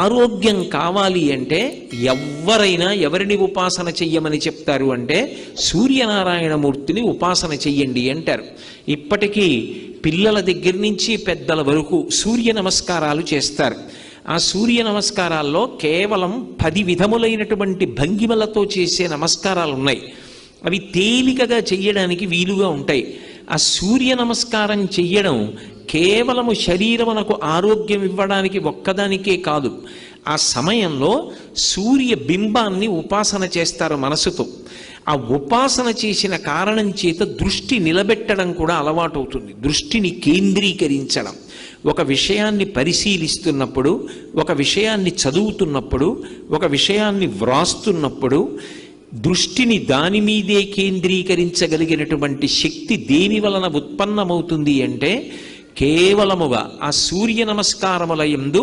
ఆరోగ్యం కావాలి అంటే ఎవరైనా ఎవరిని ఉపాసన చెయ్యమని చెప్తారు అంటే సూర్యనారాయణమూర్తిని ఉపాసన చెయ్యండి అంటారు. ఇప్పటికీ పిల్లల దగ్గర నుంచి పెద్దల వరకు సూర్య నమస్కారాలు చేస్తారు. ఆ సూర్య నమస్కారాల్లో కేవలం 10 విధములైనటువంటి భంగిమలతో చేసే నమస్కారాలు ఉన్నాయి. అవి తేలికగా చెయ్యడానికి వీలుగా ఉంటాయి. ఆ సూర్య నమస్కారం చెయ్యడం కేవలము శరీరమునకు ఆరోగ్యం ఇవ్వడానికి ఒక్కదానికే కాదు, ఆ సమయంలో సూర్య బింబాన్ని ఉపాసన చేస్తారు మనసుతో. ఆ ఉపాసన చేసిన కారణం చేత దృష్టి నిలబెట్టడం కూడా అలవాటు అవుతుంది. దృష్టిని కేంద్రీకరించడం, ఒక విషయాన్ని పరిశీలిస్తున్నప్పుడు, ఒక విషయాన్ని చదువుతున్నప్పుడు, ఒక విషయాన్ని వ్రాస్తున్నప్పుడు దృష్టిని దాని మీదే కేంద్రీకరించగలిగినటువంటి శక్తి దేని వలన ఉత్పన్నమవుతుంది అంటే కేవలముగా ఆ సూర్య నమస్కారముల యందు